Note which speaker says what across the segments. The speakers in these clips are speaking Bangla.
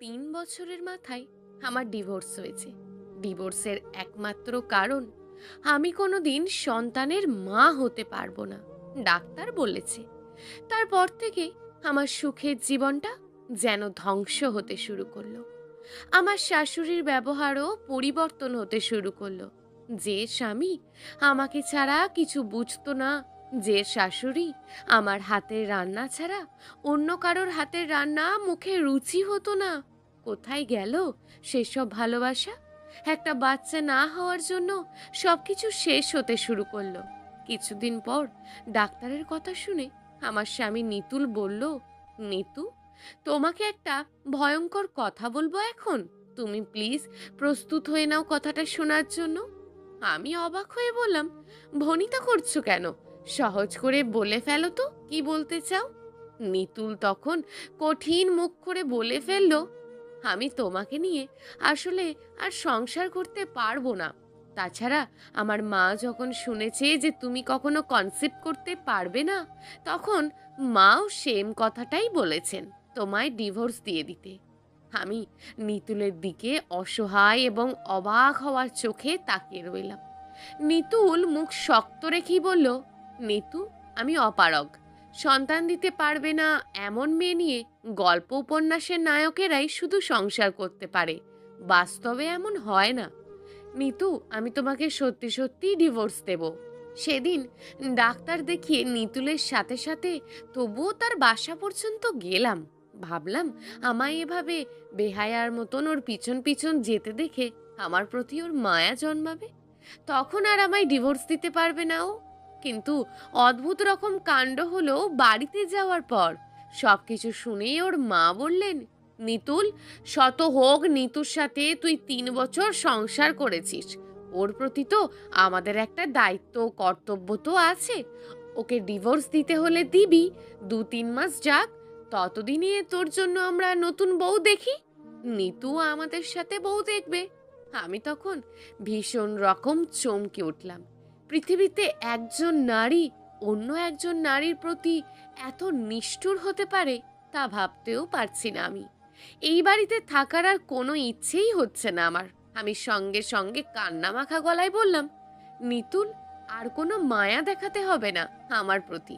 Speaker 1: 3 বছরের মাথায় আমার ডিভোর্স হয়েছে। ডিভোর্সের একমাত্র কারণ, আমি কোনোদিন সন্তানের মা হতে পারবো না, ডাক্তার বলেছে। তারপর থেকে আমার সুখের জীবনটা যেন ধ্বংস হতে শুরু করলো। আমার শাশুড়ির ব্যবহারও পরিবর্তন হতে শুরু করলো। যে স্বামী আমাকে ছাড়া কিছু বুঝতো না, যে শাশুড়ি আমার হাতের রান্না ছাড়া অন্য কারোর হাতের রান্না মুখে রুচি হতো না, কোথায় গেল সেসব ভালোবাসা? একটা বাচ্চা না হওয়ার জন্য সবকিছু শেষ হতে শুরু করলো। কিছুদিন পর ডাক্তারের কথা শুনে আমার স্বামী নিতুল বলল, নিতু, তোমাকে একটা ভয়ঙ্কর কথা বলবো এখন, তুমি প্লিজ প্রস্তুত হয়ে নাও কথাটা শোনার জন্য। আমি অবাক হয়ে বললাম, ভনিতা করছো কেন? সহজ করে বলে ফেলো তো, কি বলতে চাও? নিতুল তখন কঠিন মুখ করে বলে ফেলল, আমি তোমাকে নিয়ে আসলে আর সংসার করতে পারবো না। তাছাড়া আমার মা যখন শুনেছে যে তুমি কখনো কনসিভ করতে পারবে না, তখন মাও সেম কথাটাই বলেছেন, তোমায় ডিভোর্স দিয়ে দিতে। আমি নিতুলের দিকে অসহায় এবং অবাক হওয়ার চোখে তাকিয়ে রইলাম। নিতুল মুখ শক্ত রেখেই বলল, নিতু, আমি অপারগ। সন্তান দিতে পারবে না এমন মেয়ে নিয়ে গল্প উপন্যাসের নায়কেরাই শুধু সংসার করতে পারে, বাস্তবে এমন হয় না। নিতু, আমি তোমাকে সত্যি সত্যি ডিভোর্স দেব। সেদিন ডাক্তার দেখিয়ে নিতুলের সাথে সাথে তবুও তার বাসা পর্যন্ত গেলাম। ভাবলাম, আমায় এভাবে বেহায়ার মতন ওর পিছন পিছন যেতে দেখে আমার প্রতি ওর মায়া জন্মাবে, তখন আর আমায় ডিভোর্স দিতে পারবে না ও। কিন্তু অদ্ভুত রকম কাণ্ড হলো বাড়িতে যাওয়ার পর। সবকিছু শুনেই ওর মা বললেন, নিতুল, শত হোক নিতুর সাথে তুই 3 বছর সংসার করেছিস, ওর প্রতি তো আমাদের একটা দায়িত্ব কর্তব্য তো আছে। ওকে ডিভোর্স দিতে হলে দিবি, 2-3 মাস যাক, ততদিনে তোর জন্য আমরা নতুন বউ দেখি। নিতু আমাদের সাথে বউ দেখবে। আমি তখন ভীষণ রকম চমকে উঠলাম। পৃথিবীতে একজন নারী অন্য একজন নারীর প্রতি এত নিষ্ঠুর হতে পারে, তা ভাবতেও পারছি না আমি। এই বাড়িতে থাকার আর কোনো ইচ্ছেই হচ্ছে না আমার। আমি সঙ্গে সঙ্গে কান্না মাখা গলায় বললাম, নিতুল, আর কোনো মায়া দেখাতে হবে না আমার প্রতি,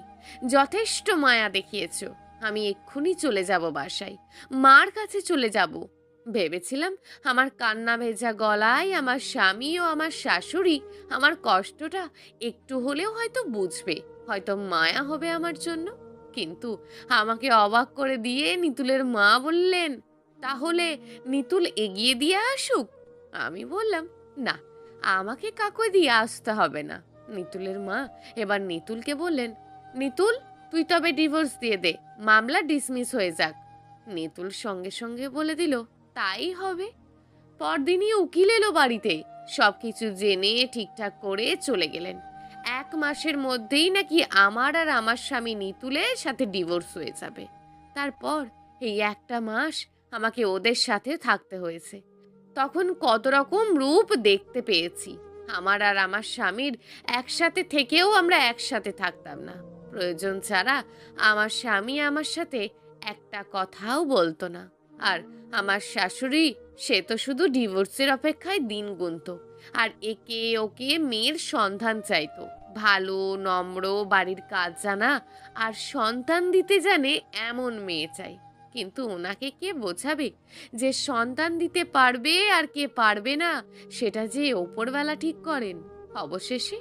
Speaker 1: যথেষ্ট মায়া দেখিয়েছো। আমি এক্ষুনি চলে যাব বাসায়, মার কাছে চলে যাব। ভেবেছিলাম আমার কান্না ভেজা গলায় আমার স্বামী ও আমার শাশুড়ি আমার কষ্টটা একটু হলেও হয়তো বুঝবে, হয়তো মায়া হবে আমার জন্য। কিন্তু আমাকে অবাক করে দিয়ে নিতুলের মা বললেন, তাহলে নিতুল এগিয়ে দিয়ে আসুক। আমি বললাম, না, আমাকে কাকই দিয়ে আসতে হবে না। নিতুলের মা এবার নিতুলকে বললেন, নিতুল, তুই তবে ডিভোর্স দিয়ে দে, মামলা ডিসমিস হয়ে যাক। নিতুল সঙ্গে সঙ্গে বলে দিল, তাই হবে। পরদিনই উকিল এলো বাড়িতে, সবকিছু জেনে ঠিকঠাক করে চলে গেলেন। 1 মাসের মধ্যেই নাকি আমার আর আমার স্বামী নিতুলের সাথে ডিভোর্স হয়ে যাবে। তারপর এই একটা মাস আমাকে ওদের সাথে থাকতে হয়েছে। তখন কত রকম রূপ দেখতে পেয়েছি। আমার আর আমার স্বামীর একসাথে থেকেও আমরা একসাথে থাকতাম না। প্রয়োজন ছাড়া আমার স্বামী আমার সাথে একটা কথাও বলতো না। আর আমার শাশুড়ি, সে তো শুধু ডিভোর্সের অপেক্ষায় দিন গুনতো, আর একে ওকে মেয়ের সন্ধান চাইতো। ভালো, নম্র, বাড়ির কাজ জানা আর সন্তান দিতে জানে এমন মেয়ে চাই। কিন্তু ওনাকে কে বোঝাবে যে সন্তান দিতে পারবে আর কে পারবে না, সেটা যে ওপরবেলা ঠিক করেন। অবশেষে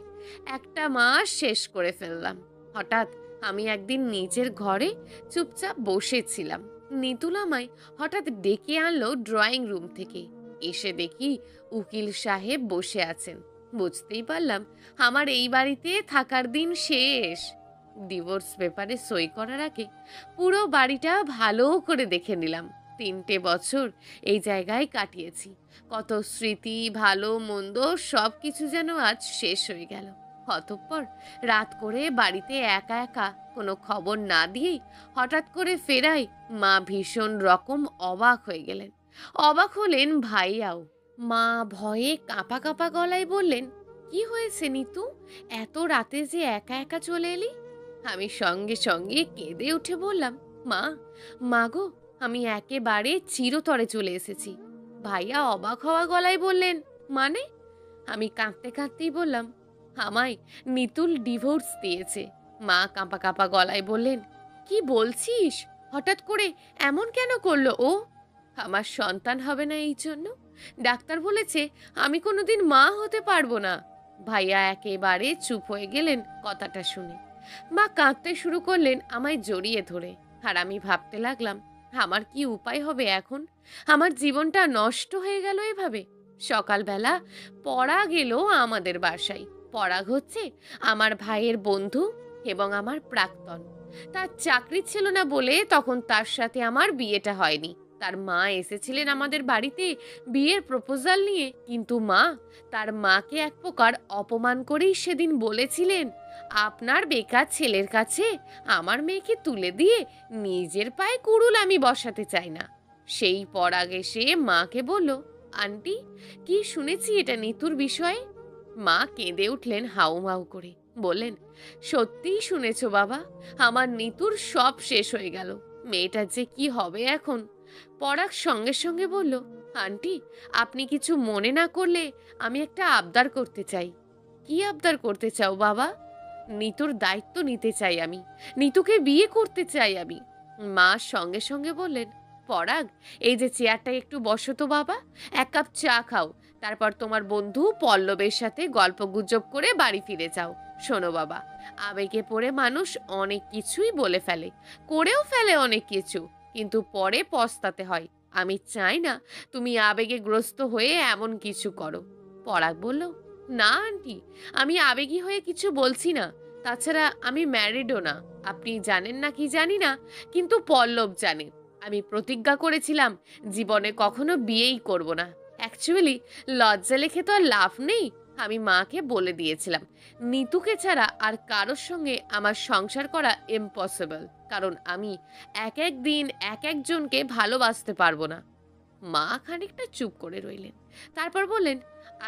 Speaker 1: একটা মাস শেষ করে ফেললাম। হঠাৎ আমি একদিন নিজের ঘরে চুপচাপ বসেছিলাম। নিতুল আমায় হঠাৎ ডেকে আনলো ড্রয়িং রুম থেকে। এসে দেখি উকিল সাহেব বসে আছেন। বুঝতেই পারলাম আমার এই বাড়িতে থাকার দিন শেষ। ডিভোর্স পেপারে সই করার আগে পুরো বাড়িটা ভালো করে দেখে নিলাম। 3টে বছর এই জায়গায় কাটিয়েছি। কত স্মৃতি, ভালো মন্দ সব কিছু যেন আজ শেষ হয়ে গেল। অতঃপর রাত করে বাড়িতে একা একা কোনো খবর না দিয়েই হঠাৎ করে ফেরাই মা ভীষণ রকম অবাক হয়ে গেলেন। অবাক হলেন ভাইয়াও। মা ভয়ে কাঁপা কাঁপা গলায় বললেন, কি হয়েছে নিতু, এত রাতে যে একা একা চলে এলি? আমি সঙ্গে সঙ্গে কেঁদে উঠে বললাম, মা, মা গো, আমি একেবারে চিরতরে চলে এসেছি। ভাইয়া অবাক হওয়া গলায় বললেন, মানে? আমি কাঁদতে কাঁদতেই বললাম, আমায় নিতুল ডিভোর্স দিয়েছে। মা কাঁপা কাঁপা গলায় বললেন, কি বলছিস? হঠাৎ করে এমন কেন করলো ও? আমার সন্তান হবে না এই জন্য ডাক্তার বলেছে আমি কোনোদিন মা হতে পারবো না। ভাইয়া একেবারে চুপ হয়ে গেলেন কথাটা শুনে। মা কাঁদতে শুরু করলেন আমায় জড়িয়ে ধরে। আর আমি ভাবতে লাগলাম, আমার কি উপায় হবে এখন? আমার জীবনটা নষ্ট হয়ে গেল এভাবে। সকালবেলা পরাগ এলো আমাদের বাসায়। পরাগ হচ্ছে আমার ভাইয়ের বন্ধু এবং আমার প্রাক্তন। তার চাকরি ছিল না বলে তখন তার সাথে আমার বিয়েটা হয়নি। তার মা এসেছিলেন আমাদের বাড়িতে বিয়ের প্রপোজাল নিয়ে, কিন্তু মা তার মাকে এক প্রকার অপমান করেই সেদিন বলেছিলেন, আপনার বেকার ছেলের কাছে আমার মেয়েকে তুলে দিয়ে নিজের পায়ে কুড়ুল আমি বসাতে চাই না। সেই পরাগ এসে মাকে বলল, আন্টি, কি শুনেছি এটা নিতুর বিষয়ে? মা কেঁদে উঠলেন হাউমাউ করে, বললেন, সত্যিই শুনেছ বাবা, আমার নিতুর সব শেষ হয়ে গেল। মেয়েটার যে কি হবে এখন। পরাগ সঙ্গে সঙ্গে বলল, আন্টি, আপনি কিছু মনে না করলে আমি একটা আবদার করতে চাই। কি আবদার করতে চাও বাবা? নিতুর দায়িত্ব নিতে চাই আমি, নিতুকে বিয়ে করতে চাই আমি। মা সঙ্গে সঙ্গে বললেন, পরাগ, এই যে চেয়ারটা একটু বসো তো বাবা, এক কাপ চা খাও, তারপর তোমার বন্ধু পল্লবের সাথে গল্প গুজব করে বাড়ি ফিরে যাও। শোনো বাবা, আবেগে পড়ে মানুষ অনেক কিছুই বলে ফেলে, করেও ফেলে অনেক কিছু, কিন্তু পরে পস্তাতে হয়। আমি চাই না তুমি আবেগে গ্রস্ত হয়ে এমন কিছু করো। পরাগ বলল, না আন্টি, আমি আবেগী হয়ে কিছু বলছি না। তাছাড়া আমি ম্যারিডও না। আপনি জানেন না কি জানি না, কিন্তু পল্লব জানে। আমি প্রতিজ্ঞা করেছিলাম জীবনে কখনো বিয়েই করব না। অ্যাকচুয়ালি লজ্জা লেখে তো আর লাভ নেই। আমি মাকে বলে দিয়েছিলাম নিতুকে ছাড়া আর কারোর সঙ্গে আমার সংসার করা ইম্পসিবল, কারণ আমি এক এক দিন এক একজনকে ভালোবাসতে পারবো না। মা খানিকটা চুপ করে রইলেন, তারপর বললেন,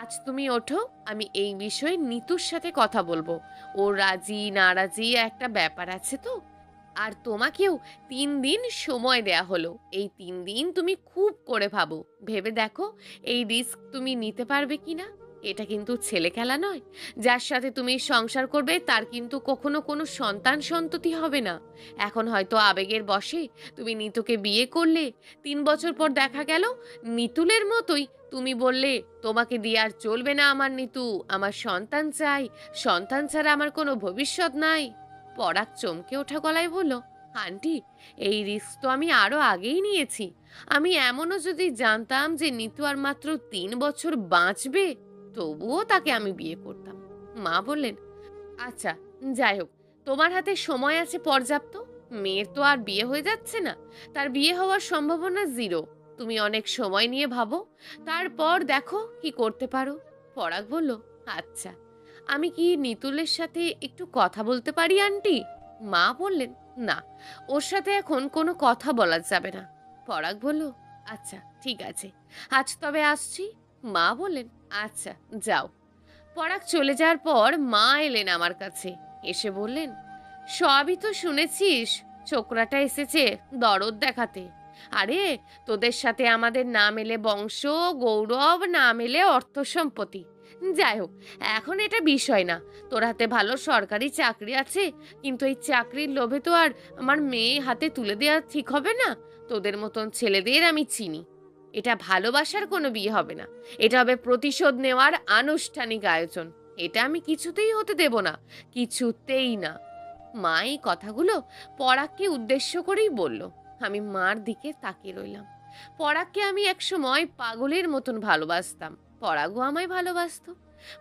Speaker 1: আজ তুমি ওঠো, আমি এই বিষয়ে নিতুর সাথে কথা বলবো। ও রাজি নারাজি একটা ব্যাপার আছে তো। আর তোমাকেও 3 দিন সময় দেয়া হলো। এই 3 দিন তুমি খুব করে ভাবো, ভেবে দেখো এই রিস্ক তুমি নিতে পারবে কিনা। এটা কিন্তু ছেলে খেলা নয়। যার সাথে তুমি সংসার করবে তার কিন্তু কখনো কোনো সন্তান সন্ততি হবে না। এখন হয়তো আবেগের বশে তুমি নিতুকে বিয়ে করলে, 3 বছর পর দেখা গেল নিতুলের মতোই তুমি বললে, তোমাকে দিয়ে আর চলবে না আমার নিতু, আমার সন্তান চাই, সন্তান ছাড়া আমার কোনো ভবিষ্যৎ নাই। পরাগ চমকে ওঠা গলায় বলল, আন্টি, এই রিস্ক তো আমি আরো আগেই নিয়েছি। আমি এমনও যদি জানতাম যে নিতু আর মাত্র 3 বছর বাঁচবে, তবুও তাকে আমি বিয়ে করতাম। মা বললেন, আচ্ছা, যাই হোক, তোমার হাতে সময় আছে পর্যাপ্ত। মেয়ের তো আর বিয়ে হয়ে যাচ্ছে না, তার বিয়ে হওয়ার সম্ভাবনা 0। তুমি অনেক সময় নিয়ে ভাবো, তারপর দেখো কি করতে পারো। পরাগ বলল, আচ্ছা, আমি কি নিতুলের সাথে একটু কথা বলতে পারি আন্টি? মা বললেন, না, ওর সাথে এখন কোনো কথা বলা যাবে না। পরাগ বলল, আচ্ছা ঠিক আছে, আজ তবে আসছি। মা বললেন, আচ্ছা, যাও। পরাগ চলে যাওয়ার পর মা এলেন আমার কাছে, এসে বললেন, সবই তো শুনেছিস, ছোকরাটা এসেছে দরদ দেখাতে। আরে, তোদের সাথে আমাদের না মেলে বংশ, গৌরব, না মেলে অর্থ সম্পত্তি। যাই হোক, এখন এটা বিষয় না। তোর হাতে ভালো সরকারি চাকরি আছে, কিন্তু এই চাকরির লোভে তো আর আমার মেয়ে হাতে তুলে দেওয়া ঠিক হবে না। তোদের মতন ছেলেদের আমি চিনি। এটা ভালোবাসার কোনো বিয়ে হবে না, এটা হবে প্রতিশোধ নেওয়ার আনুষ্ঠানিক আয়োজন। এটা আমি কিছুতেই হতে দেব না, কিছুতেই না। মা এই কথাগুলো পরাগকে উদ্দেশ্য করেই বলল। আমি মার দিকে তাকিয়ে রইলাম। পরাগকে আমি একসময় পাগলের মতন ভালোবাসতাম, পরাগও আমায় ভালোবাসতো।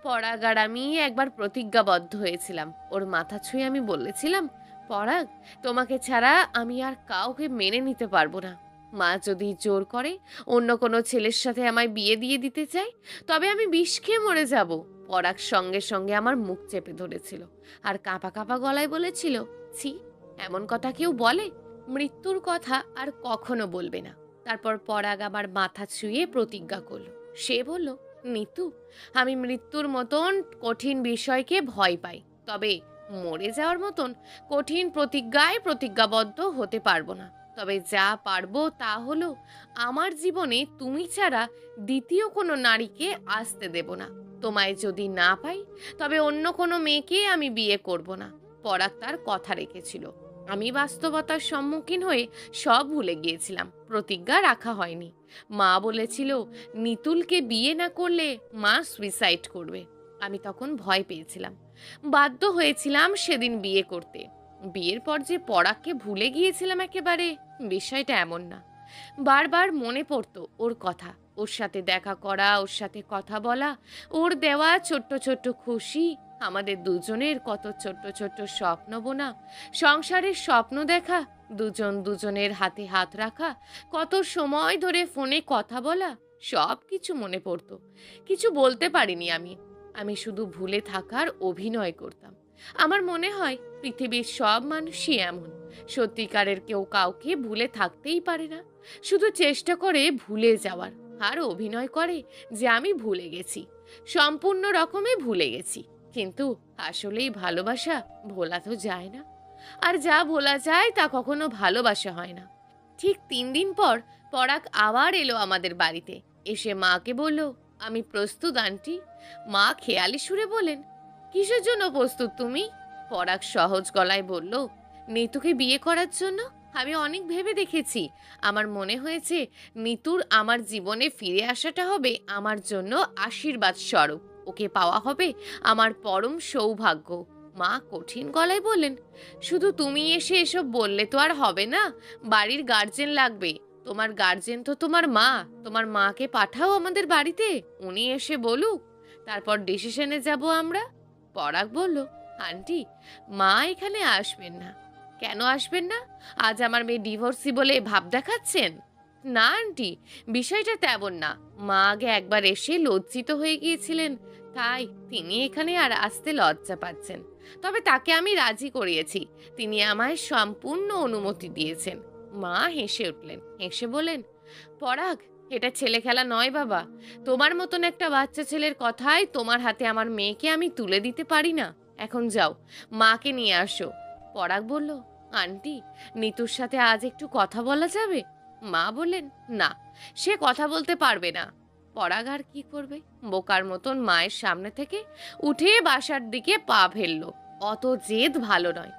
Speaker 1: পরাগ আর আমি একবার প্রতিজ্ঞাবদ্ধ হয়েছিলাম। ওর মাথা ছুঁয়ে আমি বলেছিলাম, পরাগ, তোমাকে ছাড়া আমি আর কাউকে মেনে নিতে পারবো না। মা যদি জোর করে অন্য কোনো ছেলের সাথে আমায় বিয়ে দিয়ে দিতে চায়, তবে আমি বিষ খেয়ে মরে যাব। পরাগ সঙ্গে সঙ্গে আমার মুখ চেপে ধরেছিল আর কাঁপা কাঁপা গলায় বলেছিল, ছি, এমন কথা কেউ বলে? মৃত্যুর কথা আর কখনো বলবে না। তারপর পরাগ আমার মাথা ছুঁয়ে প্রতিজ্ঞা করলো। সে বলল, নিতু, আমি মৃত্যুর মতন কঠিন বিষয়কে ভয় পাই, তবে মরে যাওয়ার মতন কঠিন প্রতিজ্ঞায় প্রতিজ্ঞাবদ্ধ হতে পারবো না। তবে যা পারবো তা হলো, আমার জীবনে তুমি ছাড়া দ্বিতীয় কোনো নারীকে আসতে দেব না। তোমায় যদি না পাই, তবে অন্য কোনো মেয়েকে আমি বিয়ে করব না। পরাগ তার কথা রেখেছিল। আমি বাস্তবতার সম্মুখীন হয়ে সব ভুলে গিয়েছিলাম, প্রতিজ্ঞা রাখা হয়নি। মা বলেছিল নিতুলকে বিয়ে না করলে মা সুইসাইড করবে। আমি তখন ভয় পেয়েছিলাম, বাধ্য হয়েছিলাম সেদিন বিয়ে করতে। বিয়ের পর যে পরাগকে ভুলে গিয়েছিলাম একেবারে, বিষয়টা এমন না। বারবার মনে পড়তো ওর কথা, ওর সাথে দেখা করা, ওর সাথে কথা বলা, ওর দেওয়া ছোট্ট ছোট্ট খুশি, আমাদের দুজনের কত ছোট্ট ছোট্ট স্বপ্ন বোনা, সংসারের স্বপ্ন দেখা, দুজন দুজনের হাতে হাত রাখা, কত সময় ধরে ফোনে কথা বলা, সব কিছু মনে পড়তো। কিছু বলতে পারিনি আমি। আমি শুধু ভুলে থাকার অভিনয় করতাম। আমার মনে হয় পৃথিবীর সব মানুষই এমন, সত্যিকারের কেউ কাউকে ভুলে থাকতেই পারে না, শুধু চেষ্টা করে ভুলে যাওয়ার, আর অভিনয় করে যে আমি ভুলে গেছি, সম্পূর্ণ রকমে ভুলে গেছি। কিন্তু আসলেই ভালোবাসা ভোলা তো যায় না, আর যা ভোলা যায় তা কখনো ভালোবাসা হয় না। ঠিক 3 দিন পর পরাগ আবার এলো আমাদের বাড়িতে। এসে মাকে বলল, আমি প্রস্তুত আন্টি। মা খেয়ালি সুরে বলেন, কিসের জন্য প্রস্তুত তুমি? পরাগ সহজ গলায় বলল, নিতুকে বিয়ে করার জন্য। আমি অনেক ভেবে দেখেছি, আমার মনে হয়েছে নিতুর আমার জীবনে ফিরে আসাটা হবে আমার জন্য আশীর্বাদ স্বরূপ, ওকে পাওয়া হবে আমার পরম সৌভাগ্য। মা কঠিন গলায় বললেন, শুধু তুমি এসে এসব বললে তো আর হবে না, বাড়ির গার্জেন লাগবে। তোমার গার্জেন তো তোমার মা, তোমার মাকে পাঠাও আমাদের বাড়িতে, উনি এসে বলুক, তারপর ডিসিশনে যাব আমরা। পরাগ বলল, আন্টি, মা এখানে আসবেন না। কেন আসবেন না? আজ আমার মেয়ে ডিভোর্সি বলে ভাব দেখাচ্ছেন? না আন্টি, বিষয়টা তেমন না। মা আগে একবার এসে লজ্জিত হয়ে গিয়েছিলেন, তাই তিনি এখানে আর আসতে লজ্জা পাচ্ছেন। তবে তাকে আমি রাজি করিয়েছি, তিনি আমায় সম্পূর্ণ অনুমতি দিয়েছেন। মা হেসে উঠলেন, হেসে বলেন, পরাগ, এটা ছেলে খেলা নয় বাবা। তোমার মতন একটা বাচ্চা ছেলের কথায় তোমার হাতে আমার মেয়েকে আমি তুলে দিতে পারি না। এখন যাও, মাকে নিয়ে আসো। পরাগ বলল, আন্টি, নিতুর সাথে আজ একটু কথা বলা যাবে? মা বললেন, না, সে কথা বলতে পারবে না। পরাগ আর কি করবে, বোকার মতন মায়ের সামনে থেকে উঠে বাসার দিকে পা ফেললো। অত জেদ ভালো নয়।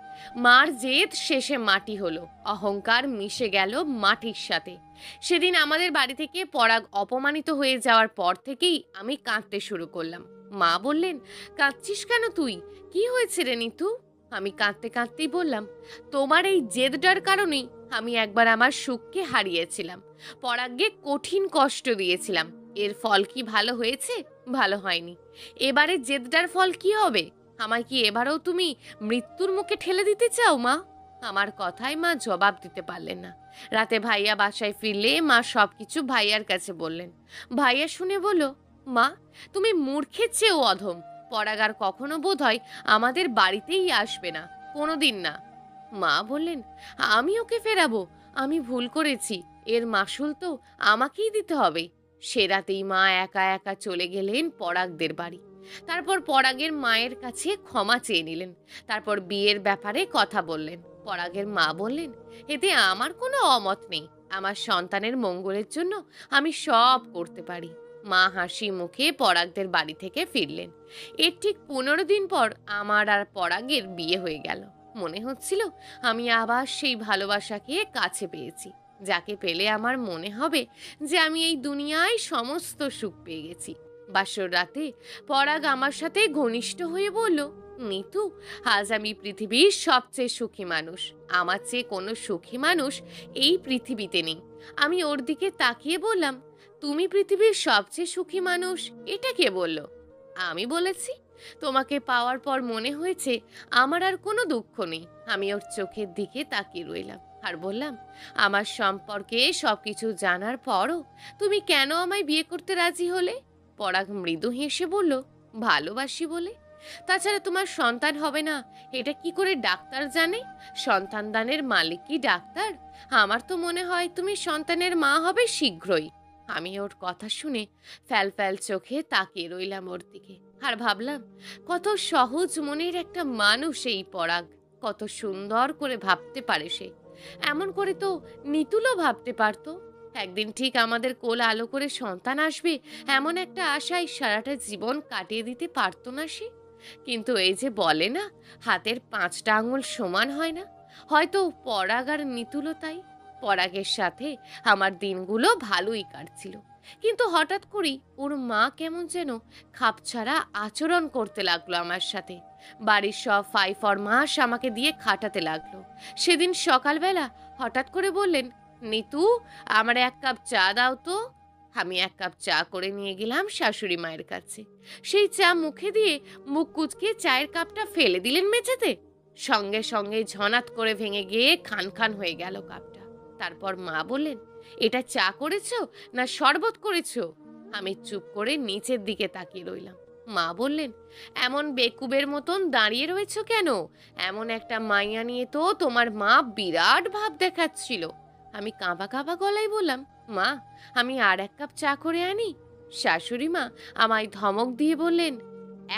Speaker 1: মার জেদ শেষে মাটি হলো, অহংকার মিশে গেল মাটির সাথে। সেদিন আমাদের বাড়ি থেকে পরাগ অপমানিত হয়ে যাওয়ার পর থেকেই আমি কাঁদতে শুরু করলাম। মা বললেন, কাঁদছিস কেন তুই? কি হয়েছে রে নিতু? আমি কাঁদতে কাঁদতেই বললাম, তোমার এই জেদটার কারণেই আমি একবার আমার সুখকে হারিয়েছিলাম, পরাগকে কঠিন কষ্ট দিয়েছিলাম। এর ফল কি ভালো হয়েছে? ভালো হয়নি। এবারে জেদটার ফল কি হবে? আমায় কি এবারেও তুমি মৃত্যুর মুখে ঠেলে দিতে চাও মা? আমার কথায় মা জবাব দিতে পারলেন না। রাতে ভাইয়া বাসায় ফিরলে মা সবকিছু ভাইয়ার কাছে বললেন। ভাইয়া শুনে বলল, মা, তুমি মূর্খের চেয়েও অধম। পরাগ আর কখনো বোধ হয় আমাদের বাড়িতেই আসবে না, কোনোদিন না। মা বললেন, আমি ওকে ফেরাবো? আমি ভুল করেছি, এর মাসুল তো আমাকেই দিতে হবে। সে রাতেই মা একা একা চলে গেলেন পরাগদের বাড়ি। তারপর পরাগের মায়ের কাছে ক্ষমা চেয়ে নিলেন। তারপর বিয়ের ব্যাপারে কথা বললেন। পরাগের মা বললেন, এতে আমার কোনো অমত নেই, আমার সন্তানের মঙ্গলের জন্য আমি সব করতে পারি। মা হাসি মুখে পরাগদের বাড়ি থেকে ফিরলেন। এর ঠিক 15 দিন পর আমার আর পরাগের বিয়ে হয়ে গেল। মনে হচ্ছিল আমি আবার সেই ভালোবাসাকে কাছে পেয়েছি, যাকে পেলে আমার মনে হবে যে আমি এই দুনিয়ায় সমস্ত সুখ পেয়ে গেছি। বাসর রাতে পরাগ আমার সাথে ঘনিষ্ঠ হয়ে বলল, নিতু, আজ আমি পৃথিবীর সবচেয়ে সুখী মানুষ। আমার চেয়ে কোনো সুখী মানুষ এই পৃথিবীতে নেই। আমি ওর দিকে তাকিয়ে বললাম, তুমি পৃথিবীর সবচেয়ে সুখী মানুষ, এটা কে বলল? আমি বলেছি। তোমাকে পাওয়ার পর মনে হয়েছে আমার আর কোনো দুঃখ নেই। আমি ওর চোখের দিকে তাকিয়ে রইলাম আর বললাম, আমার সম্পর্কে সবকিছু জানার পরও তুমি কেন আমায় বিয়ে করতে রাজি হলে? পরাগ মৃদু হেসে বলল, ভালোবাসি বলে। তাছাড়া তোমার সন্তান হবে না এটা কি করে ডাক্তার জানে? সন্তান দানের মালিক কি ডাক্তার? আমার তো মনে হয় তুমি সন্তানের মা হবে শীঘ্রই। আমি ওর কথা শুনে ফ্যাল ফ্যাল চোখে তাকিয়ে রইলাম ওর দিকে আর ভাবলাম, কত সহজ মনের একটা মানুষ এই পরাগ, কত সুন্দর করে ভাবতে পারে সে। এমন করে তো নিতুলও ভাবতে পারতো একদিন ঠিক আমাদের কোল আলো করে সন্তান আসবে, এমন একটা আশায় সারাটা জীবন কাটিয়ে দিতে পারতো না সে। কিন্তু এই যে বলে না, হাতের 5টা আঙুল সমান হয় না, হয়তো পরাগ আর নিতুলও তাই। পরাগের সাথে আমার দিনগুলো ভালোই কাটছিল, কিন্তু হঠাৎ করেই ওর মা কেমন যেন খাপছাড়া আচরণ করতে লাগলো আমার সাথে। বাড়ির সব ফাই ফরমাস আমাকে দিয়ে খাটাতে লাগলো। সেদিন সকালবেলা হঠাৎ করে বললেন, নিতু, আমার 1 কাপ চা দাও তো। আমি 1 কাপ চা করে নিয়ে গেলাম শাশুড়ি মায়ের কাছে। সেই চা মুখে দিয়ে মুখ কুচকে চায়ের কাপটা ফেলে দিলেন মেঝেতে। সঙ্গে সঙ্গে ঝনাত করে ভেঙে গিয়ে খান খান হয়ে গেল কাপটা। তারপর মা বললেন, এটা চা করেছো না শরবত করেছো? আমি চুপ করে নিচের দিকে তাকিয়ে রইলাম। মা বললেন, এমন বেকুবের মতন দাঁড়িয়ে রয়েছো কেন? এমন একটা মাইয়া নিয়ে তো তোমার মা বিরাট ভাব দেখাচ্ছিল। আমি কাঁপা কাঁপা গলায় বললাম, মা, আমি আর 1 কাপ চা করে আনি। শাশুড়ি মা আমায় ধমক দিয়ে বললেন,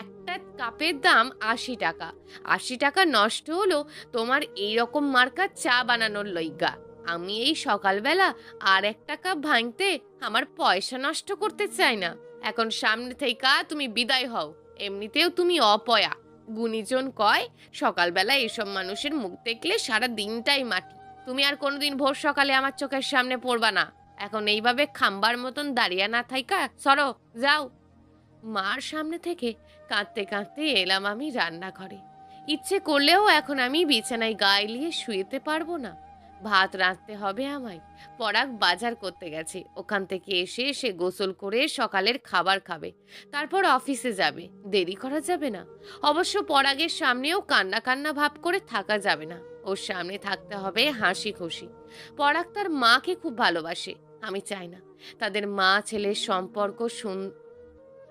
Speaker 1: একটা কাপের দাম 80 টাকা। 80 টাকা নষ্ট হলো তোমার এই রকম মার্কা চা বানানোর লইগা। আমি এই সকালবেলা আর 1 কাপ ভাঙতে আমার পয়সা নষ্ট করতে চাই না। এখন সামনে থেকে তুমি বিদায় হও। এমনিতেও তুমি অপয়া। গুণীজন কয়, সকালবেলা এসব মানুষের মুখ দেখলে সারা দিনটাই মাটি। তুমি আর কোনোদিন ভোর সকালে আমার চোখের সামনে পড়বা না। এখন এইভাবে খাম্বার মতন দাঁড়িয়ে না থাইকা সরো, যাও। মার সামনে থেকে কাঁদতে কাঁদতে এলাম আমি রান্নাঘরে। ইচ্ছে করলেও এখন আমি বিছানায় গা এলিয়ে শুয়েতে পারবো না। ভাত রাঁধতে হবে আমায়। পরাগ বাজার করতে গেছে, ওখান থেকে এসে সে গোসল করে সকালের খাবার খাবে, তারপর অফিসে যাবে। দেরি করা যাবে না। অবশ্য পরাগের সামনেও কান্না কান্না ভাব করে থাকা যাবে না। ওর সামনে থাকতে হবে হাসি খুশি। পরাগ তার মাকে খুব ভালোবাসে। আমি চাই না তাদের মা ছেলের সম্পর্ক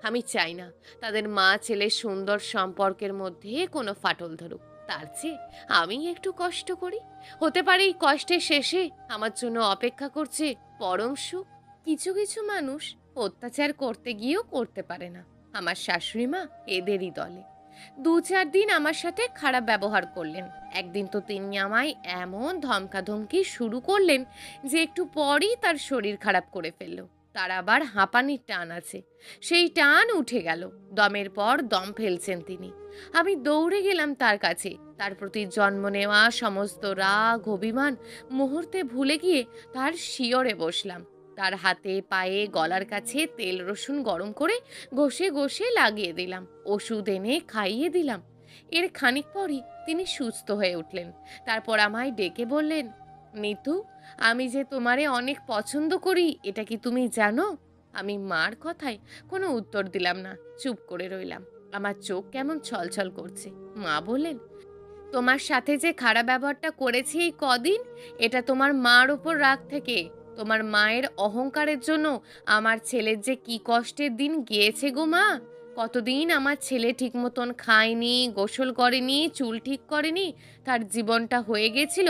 Speaker 1: আমি চাই না তাদের মা ছেলের সুন্দর সম্পর্কের মধ্যে কোনো ফাটল ধরুক। তার চেয়ে আমি একটু কষ্ট করি। হতে পারে এই কষ্টের শেষে আমার জন্য অপেক্ষা করছে পরম সুখ। কিছু কিছু মানুষ অত্যাচার করতে গিয়েও করতে পারে না। আমার শাশুড়ি মা এদেরই দলে। 2-4 দিন আমার সাথে খারাপ ব্যবহার করলেন। একদিন তো তিনি আমায় এমন ধমকাধমকি শুরু করলেন যে একটু পরই তার শরীর খারাপ করে ফেললো। তার আবার হাঁপানির টান আছে। সেই টান উঠে গেল। দমের পর দম ফেলছেন তিনি। আমি দৌড়ে গেলাম তার কাছে। তার প্রতি জন্ম নেওয়া সমস্ত রাগ অভিমান মুহূর্তে ভুলে গিয়ে তার শিয়রে বসলাম। তার হাতে পায়ে গলার কাছে তেল রসুন গরম করে ঘষে ঘষে লাগিয়ে দিলাম। ওষুধ এনে খাইয়ে দিলাম। এর খানিক পরই তিনি সুস্থ হয়ে উঠলেন। তারপর আমায় ডেকে বললেন, নিতু, আমি যে তোমারে অনেক পছন্দ করি, এটা কি তুমি জানো? আমি মার কথায় কোনো উত্তর দিলাম না, চুপ করে রইলাম। আমার চোখ কেমন ছলছল করছে। মা বললেন, তোমার সাথে যে খারাপ ব্যবহারটা করেছি এই কদিন, এটা তোমার মার উপর রাগ থেকে। তোমার মায়ের অহংকারের জন্য আমার ছেলের যে কি কষ্টের দিন গিয়েছে গো মা। কতদিন আমার ছেলে ঠিক মতন খায়নি, গোসল করেনি, চুল ঠিক করেনি। তার জীবনটা হয়ে গেছিল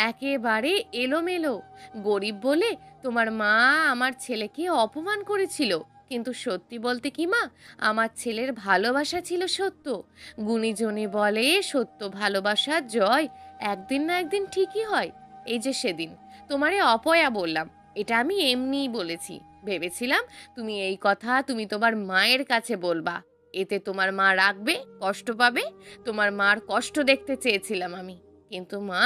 Speaker 1: একেবারে এলোমেলো। গরিব বলে তোমার মা আমার ছেলেকে অপমান করেছিল। কিন্তু সত্যি বলতে কি মা, আমার ছেলের ভালোবাসা ছিল সত্য। গুণীজনে বলে, সত্য ভালোবাসার জয় একদিন না একদিন ঠিকই হয়। এই যে সেদিন তোমারে অপয়া বললাম, এটা আমি এমনিই বলেছি। ভেবেছিলাম তুমি এই কথা তুমি তোমার মায়ের কাছে বলবা, এতে তোমার মা রাখবে, কষ্ট পাবে। তোমার মার কষ্ট দেখতে চেয়েছিলাম আমি। কিন্তু মা,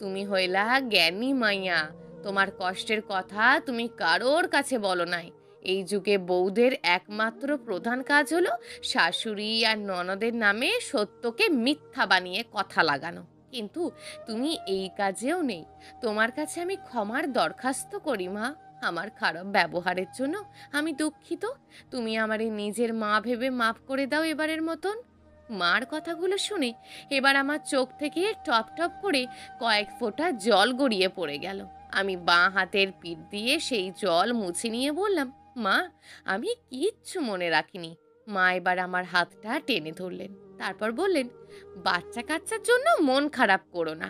Speaker 1: তুমি হইলা জ্ঞানী মাইয়া। তোমার কষ্টের কথা তুমি কারোর কাছে বলো নাই। এই যুগে বউদের একমাত্র প্রধান কাজ হলো শাশুড়ি আর ননদের নামে সত্যকে মিথ্যা বানিয়ে কথা লাগানো। কিন্তু তুমি এই কাজেও নেই। তোমার কাছে আমি ক্ষমার দরখাস্ত করি মা। আমার খারাপ ব্যবহারের জন্য আমি দুঃখিত। তুমি আমারে নিজের মা ভেবে মাফ করে দাও এবারের মতন। মার কথাগুলো শুনে এবার আমার চোখ থেকে টপ টপ করে কয়েক ফোঁটা জল গড়িয়ে পড়ে গেল। আমি বাঁ হাতের পিঠ দিয়ে সেই জল মুছে নিয়ে বললাম, মা, আমি কিচ্ছু মনে রাখিনি। মা এবার আমার হাতটা টেনে ধরলেন। তারপর বললেন, বাচ্চা কাচ্চার জন্য মন খারাপ করো না।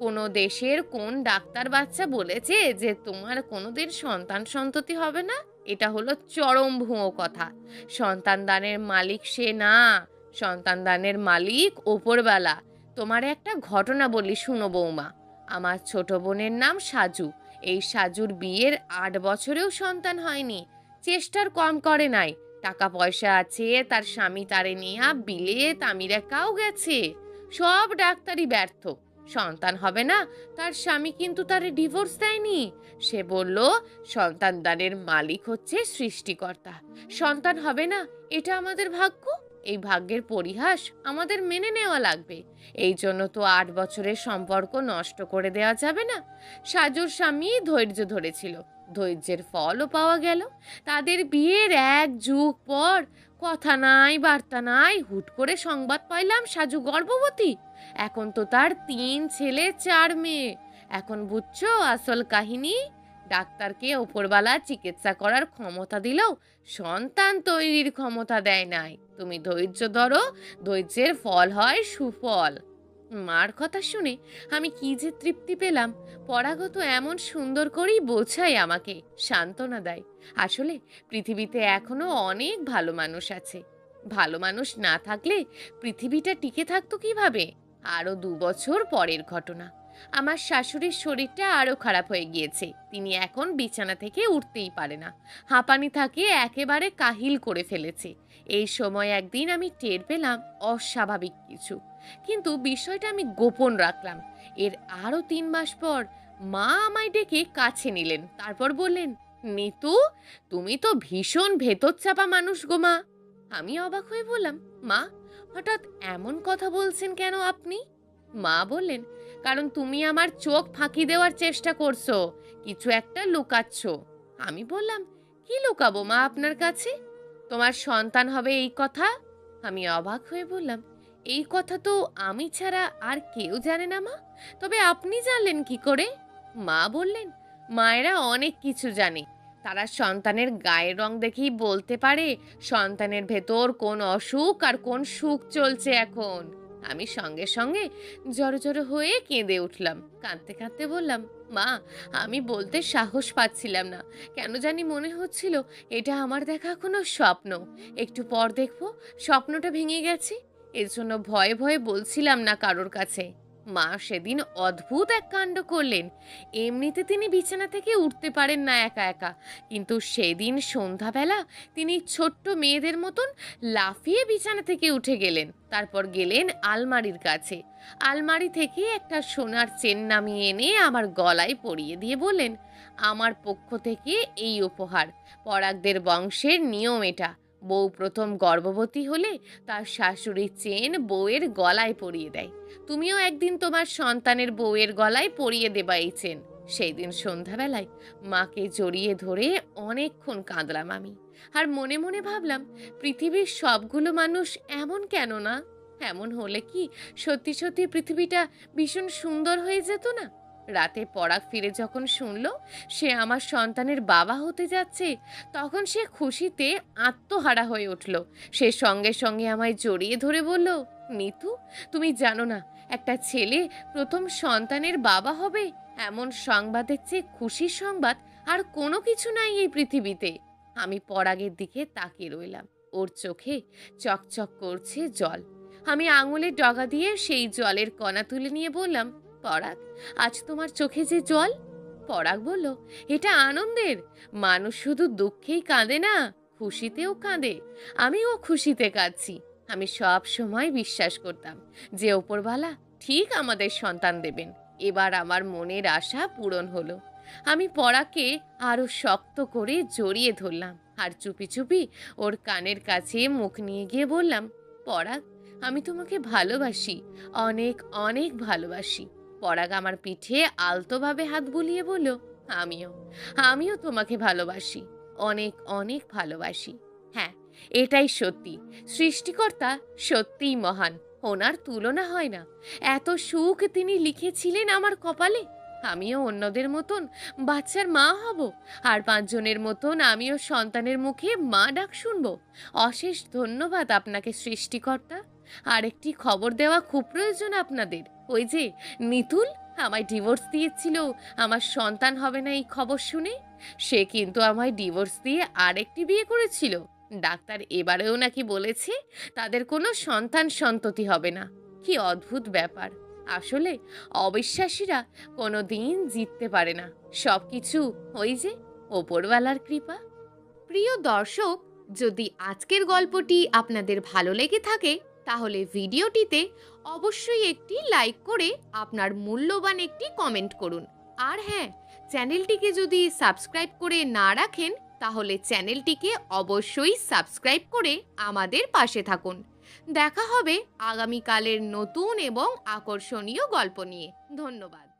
Speaker 1: কোনো দেশের কোন ডাক্তার বাচ্চা বলেছে যে তোমার কোনোদিন সন্তান সন্ততি হবে না? এটা হলো চরম ভুয়ো কথা। সন্তান দানের মালিক সে না, সন্তান দানের মালিক ওপরবেলা। তোমার একটা ঘটনা বলি, শুনো বৌমা। আমার ছোট বোনের নাম সাজু। এই সাজুর বিয়ের 8 বছরেও সন্তান হয়নি। চেষ্টার কম করে নাই। টাকা পয়সা আছে, তার স্বামী তারে নিয়া বিলেত আমেরিকাও গেছে। সব ডাক্তারি ব্যর্থ। সন্তান হবে না, তার স্বামী কিন্তু তারে ডিভোর্স দেয়নি। সে বলল সন্তান দানের মালিক হচ্ছে সৃষ্টিকর্তা। সন্তান হবে না, এটা আমাদের ভাগ্য। এই ভাগ্যের পরিহাস আমাদের মেনে নেওয়া লাগবে। এই জন্য তো 8 বছরের সম্পর্ক নষ্ট করে দেওয়া যাবে না। সাজুর স্বামী ধৈর্য ধরেছিল, ধৈর্যের ফলও পাওয়া গেল। তাদের বিয়ের 1 যুগ পর, কথা নাই বার্তা নাই, হুট করে সংবাদ পাইলাম সাজু গর্ভবতী। এখন তো তার 3 ছেলে 4 মেয়ে। এখন বুঝছো আসল কাহিনী? ডাক্তারকে ওপরওয়ালা চিকিৎসা করার ক্ষমতা দিলেও সন্তান তৈরির ক্ষমতা দেয় নাই। তুমি ধৈর্য ধরো, ধৈর্যের ফল হয় সুফল। মার কথা শুনে আমি কি যে তৃপ্তি পেলাম। পরাগত এমন সুন্দর করেই বোঝায়, আমাকে সান্ত্বনা দেয়। আসলে পৃথিবীতে এখনো অনেক ভালো মানুষ আছে। ভালো মানুষ না থাকলে পৃথিবীটা টিকে থাকতো কিভাবে? আরো 2 বছর পরের ঘটনা। আমার শাশুড়ির শরীরটা আরো খারাপ হয়ে গিয়েছে। তিনি এখন বিছানা থেকে উঠতেই পারে না। হাঁপানি থাকে, একেবারে কাহিল করে ফেলেছে। এই সময় একদিন আমি টের পেলাম অস্বাভাবিক কিছু, কিন্তু বিষয়টা আমি গোপন রাখলাম। এর আরো 3 মাস পর মা আমায় ডেকে কাছে নিলেন। তারপর বললেন, নিতু, তুমি তো ভীষণ ভেতর চাপা মানুষ গো মা। আমি অবাক হয়ে বললাম, মা, হঠাৎ এমন কথা বলছেন কেন আপনি? মা বললেন, কারণ তুমি আমার চোখ ফাঁকি দেওয়ার চেষ্টা করছো, কিছু একটা লুকাচ্ছ। আমি বললাম, কি লুকাবো মা আপনার কাছে? তোমার সন্তান হবে এই কথা। আমি অবাক হয়ে বললাম, এই কথা তো আমি ছাড়া আর কেউ জানে না মা। তবে আপনি জানলেন কি করে? মা বললেন, মায়েরা অনেক কিছু জানে। তারা সন্তানের গায়ের রং দেখেই বলতে পারে সন্তানের ভেতর কোন অসুখ আর কোন সুখ চলছে এখন। আমি সঙ্গে সঙ্গে জড়ো হয়ে কেঁদে উঠলাম। কাঁদতে কাঁদতে বললাম, মা, আমি বলতে সাহস পাচ্ছিলাম না। কেন জানি মনে হচ্ছিল এটা আমার দেখা কোনো স্বপ্ন। একটু পর দেখবো স্বপ্নটা ভেঙে গেছে। এর জন্য ভয়ে ভয়ে বলছিলাম না কারোর কাছে। মা সেদিন অদ্ভুত এক কাণ্ড করলেন। এমনিতে তিনি বিছানা থেকে উঠতে পারেন না একা একা, কিন্তু সেদিন সন্ধ্যাবেলা তিনি ছোট্ট মেয়েদের মতন লাফিয়ে বিছানা থেকে উঠে গেলেন। তারপর গেলেন আলমারির কাছে। আলমারি থেকে একটা সোনার চেন নামিয়ে এনে আমার গলায় পরিয়ে দিয়ে বললেন, আমার পক্ষ থেকে এই উপহার। পরাগদের বংশের নিয়ম এটা। বউ প্রথম গর্ভবতী হলে তার শাশুড়ির চেন বউয়ের গলায় পরিয়ে দেয়। তুমিও একদিন তোমার সন্তানের বউয়ের গলায় পরিয়ে দেবা এই চেন। সেই দিন সন্ধ্যাবেলায় মাকে জড়িয়ে ধরে অনেকক্ষণ কাঁদলাম আমি। আর মনে মনে ভাবলাম, পৃথিবীর সবগুলো মানুষ এমন কেন না? এমন হলে কি সত্যি সত্যি পৃথিবীটা ভীষণ সুন্দর হয়ে যেত না? রাতে পরাগ ফিরে যখন শুনল সে আমার সন্তানের বাবা হতে যাচ্ছে, তখন সে খুশিতে আত্মহারা হয়ে উঠল। সে সঙ্গে সঙ্গে আমায় জড়িয়ে ধরে বলল, নিতু, তুমি জানো না, একটা ছেলে প্রথম সন্তানের বাবা হবে, এমন সংবাদের চেয়ে খুশির সংবাদ আর কোনো কিছু নাই এই পৃথিবীতে। আমি পরাগের দিকে তাকিয়ে রইলাম। ওর চোখে চকচক করছে জল। আমি আঙুলের ডগা দিয়ে সেই জলের কণা তুলে নিয়ে বললাম, পরাগ, আজ তোমার চোখে যে জল। পরাগ বলল, এটা আনন্দের। মানুষ শুধু দুঃখেই কাঁদে না, খুশিতেও কাঁদে। আমিও খুশিতে কাঁদছি। আমি সব সময় বিশ্বাস করতাম যে ওপরওয়ালা ঠিক আমাদের সন্তান দেবেন। এবার আমার মনের আশা পূরণ হলো। আমি পরাগকে আরো শক্ত করে জড়িয়ে ধরলাম আর চুপি চুপি ওর কানের কাছে মুখ নিয়ে গিয়ে বললাম, পরাগ, আমি তোমাকে ভালোবাসি, অনেক অনেক ভালোবাসি। পরাগ আমার পিঠে আলতোভাবে হাত বুলিয়ে বলল, আমিও আমিও তোমাকে ভালোবাসি, অনেক অনেক ভালোবাসি। হ্যাঁ, এটাই সত্যি। সৃষ্টিকর্তা সত্যিই মহান, ওনার তুলনা হয় না। এত সুখ তিনি লিখেছিলেন আমার কপালে। আমিও অন্যদের মতন বাচ্চার মা হব, আর 5 জনের মতন আমিও সন্তানের মুখে মা ডাক শুনবো। অশেষ ধন্যবাদ আপনাকে সৃষ্টিকর্তা। আরেকটি খবর দেওয়া খুব প্রয়োজন আপনাদের। ওই যে নিতুল আমায় ডিভোর্স দিয়েছিল আমার সন্তান হবে না এই খবর শুনে, সে কিন্তু আমায় ডিভোর্স দিয়ে আরেকটি বিয়ে করেছিল। ডাক্তার এবারেও নাকি বলেছে তাদের কোনো সন্তান সন্ততি হবে না। কি অদ্ভুত ব্যাপার! আসলে অবিশ্বাসীরা কোনো দিন জিততে পারে না, সব কিছু ওই যে ওপরওয়ালার কৃপা। প্রিয় দর্শক, যদি আজকের গল্পটি আপনাদের ভালো লেগে থাকে তাহলে ভিডিওটিতে অবশ্যই একটি লাইক করে আপনার মূল্যবান একটি কমেন্ট করুন। আর হ্যাঁ, চ্যানেলটিকে যদি সাবস্ক্রাইব করে না রাখেন তাহলে চ্যানেলটিকে অবশ্যই সাবস্ক্রাইব করে আমাদের পাশে থাকুন। দেখা হবে আগামীকালের নতুন এবং আকর্ষণীয় গল্প নিয়ে। ধন্যবাদ।